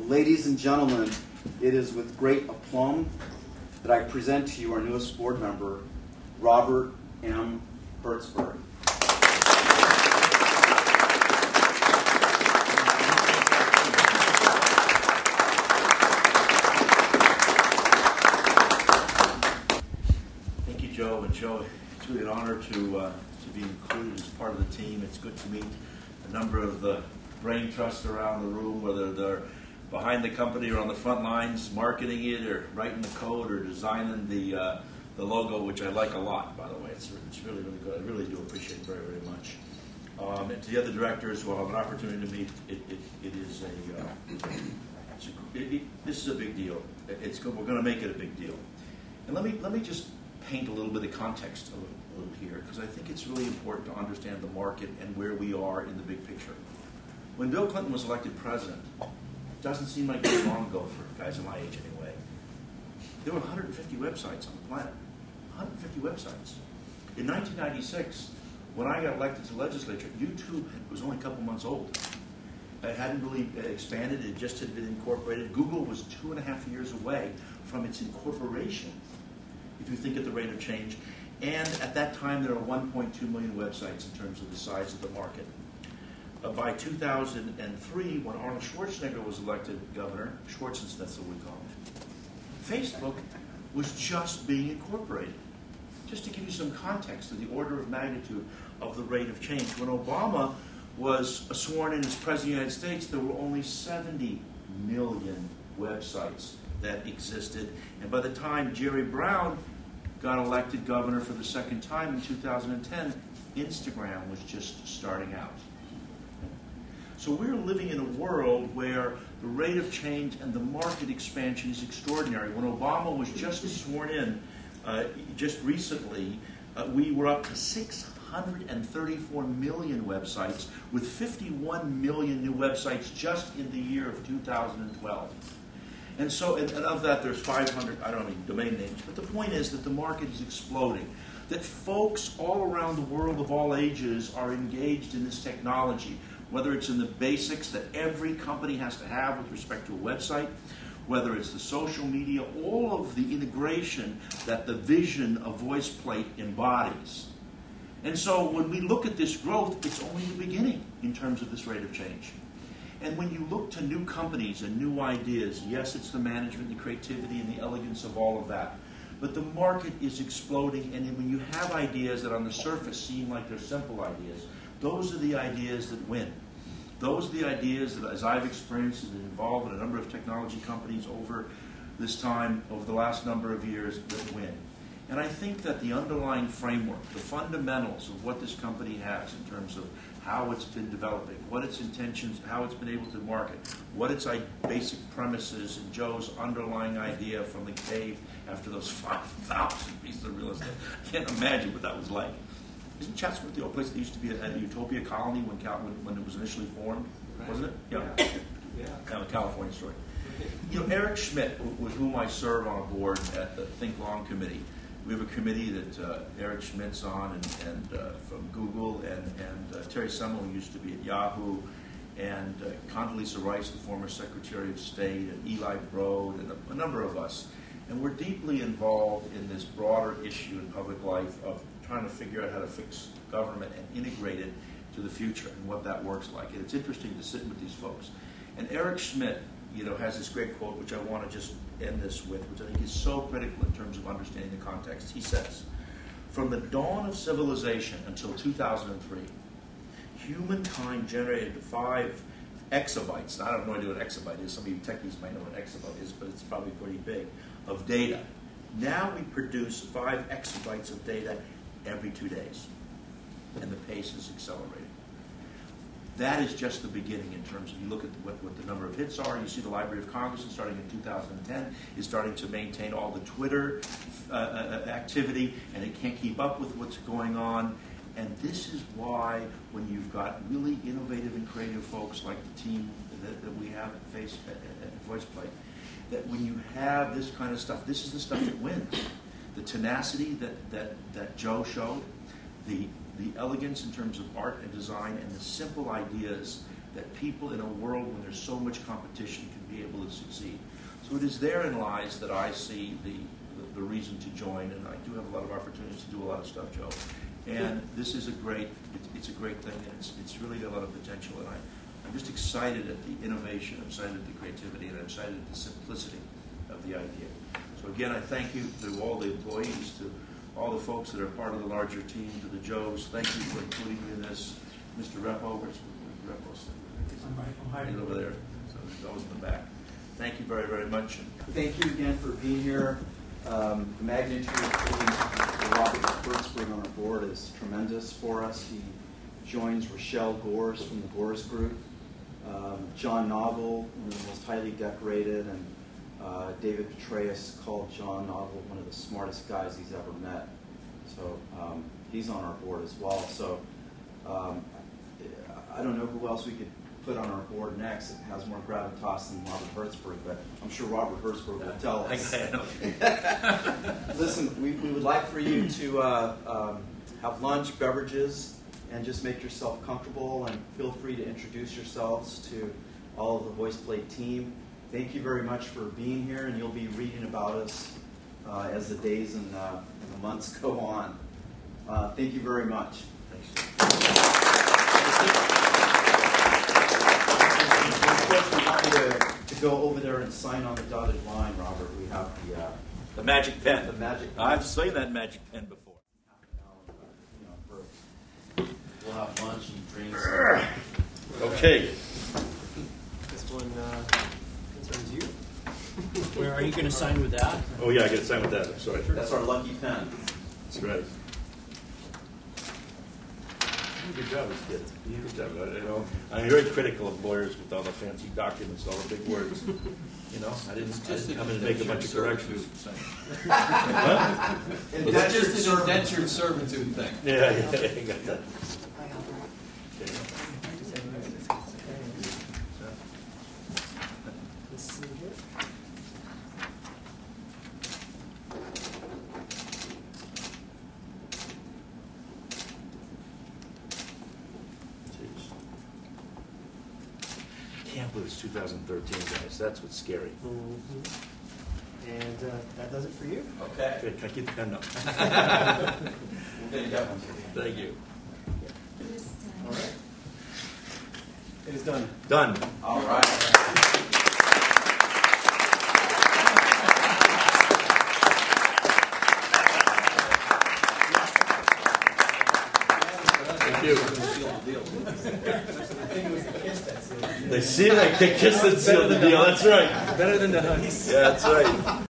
Ladies and gentlemen, it is with great aplomb that I present to you our newest board member, Robert M. Hertzberg. Thank you, Joe. And Joe, it's really an honor to be included as part of the team. It's good to meet a number of the brain trusts around the room, whether they're behind the company or on the front lines, marketing it or writing the code or designing the logo, which I like a lot, by the way. It's really, really good. I really do appreciate it very, very much. And to the other directors who I'll have an opportunity to meet, this is a big deal. We're going to make it a big deal. And let me just paint a little bit of context a little here, because I think it's really important to understand the market and where we are in the big picture. When Bill Clinton was elected president, it doesn't seem like very long ago for guys of my age anyway, there were 150 websites on the planet. 150 websites. In 1996, when I got elected to the legislature, YouTube was only a couple months old. It hadn't really expanded. It just had been incorporated. Google was 2.5 years away from its incorporation, if you think at the rate of change. And at that time, there were 1.2 million websites in terms of the size of the market. By 2003, when Arnold Schwarzenegger was elected governor, Schwarzenegger, that's what we call him, Facebook was just being incorporated. Just to give you some context of the order of magnitude of the rate of change. When Obama was sworn in as President of the United States, there were only 70 million websites that existed. And by the time Jerry Brown got elected governor for the second time in 2010, Instagram was just starting out. So we're living in a world where the rate of change and the market expansion is extraordinary. When Obama was just sworn in just recently, we were up to 634 million websites, with 51 million new websites just in the year of 2012. And so, and of that, there's 500, I don't mean domain names, but the point is that the market is exploding. That folks all around the world of all ages are engaged in this technology, whether it's in the basics that every company has to have with respect to a website, whether it's the social media, all of the integration that the vision of Voiceplate embodies. And so when we look at this growth, it's only the beginning in terms of this rate of change. And when you look to new companies and new ideas, yes, it's the management, the creativity, and the elegance of all of that. But the market is exploding, and when you have ideas that on the surface seem like they're simple ideas, those are the ideas that win. Those are the ideas that, as I've experienced and been involved in a number of technology companies over this time, over the last number of years, that win. And I think that the underlying framework, the fundamentals of what this company has in terms of how it's been developing, what its intentions, how it's been able to market, what its basic premises, and Joe's underlying idea from the cave after those 5,000 pieces of real estate. I can't imagine what that was like. Isn't Chatsworth the old place that used to be a utopia colony when it was initially formed? Right. Wasn't it? Yeah. Kind of a California story. You know, Eric Schmidt, with whom I serve on a board at the Think Long Committee, we have a committee that Eric Schmidt's on, and from Google, and Terry Semel, who used to be at Yahoo, and Condoleezza Rice, the former Secretary of State, and Eli Broad, and a number of us. And we're deeply involved in this broader issue in public life of trying to figure out how to fix government and integrate it to the future and what that works like. And it's interesting to sit with these folks. And Eric Schmidt, you know, has this great quote, which I want to just end this with, which I think is so critical in terms of understanding the context. He says, "From the dawn of civilization until 2003, humankind generated 5 exabytes. I have no idea what an exabyte is. Some of you techies might know what an exabyte is, but it's probably pretty big, of data. Now we produce 5 exabytes of data every 2 days, and the pace is accelerating." That is just the beginning in terms of, you look at what the number of hits are. You see the Library of Congress, starting in 2010, is starting to maintain all the Twitter activity, and it can't keep up with what's going on. And this is why, when you've got really innovative and creative folks like the team that we have at Voiceplate, that when you have this kind of stuff, this is the stuff that wins. The tenacity that Joe showed, the elegance in terms of art and design, and the simple ideas that people in a world when there's so much competition can be able to succeed. So it is therein lies that I see the reason to join, and I do have a lot of opportunities to do a lot of stuff, Joe. And this is it's a great thing, and it's really got a lot of potential, and I'm just excited at the innovation, I'm excited at the creativity, and I'm excited at the simplicity of the idea. So again, I thank you to all the employees, to all the folks that are part of the larger team, to the Joes. Thank you for including me in this. Mr. Repo, where's Repo? Right over there. So there's those in the back. Thank you very, very much. Thank you again for being here. The magnitude of putting Robert Hertzberg on our board is tremendous for us. He joins Rochelle Gores from the Gores Group, John Novel, one of the most highly decorated, and David Petraeus called John Novel one of the smartest guys he's ever met. So he's on our board as well. So I don't know who else we could put on our board next. It has more gravitas than Robert Hertzberg, but I'm sure Robert Hertzberg will tell us. Listen, we would like for you to have lunch, beverages, and just make yourself comfortable, and feel free to introduce yourselves to all of the Voiceplate team. Thank you very much for being here, and you'll be reading about us as the days and the months go on. Thank you very much. Thanks. Of course, we want you to go over there and sign on the dotted line, Robert. We have the magic pen. The magic pen. I've seen that magic pen before. We'll have lunch and drinks. Okay. This one concerns you. Where are you going to sign with that? Oh yeah, I got to sign with that. I'm sorry. That's our lucky pen. That's right. Good job, kids. Good job. I'm very critical of lawyers with all the fancy documents, all the big words. I didn't come in and make a bunch of corrections. It's just an indentured servitude thing. Yeah, I got that. I can't believe it's 2013, guys. That's what's scary. Mm-hmm. And that does it for you. Okay. Good. Can I keep the pen up? We're going to get one. Thank you. All right. It is done. Done. All right. Thank you. They see like they kissed and sealed the deal. That's right. Better than the hugs. Yeah, that's right.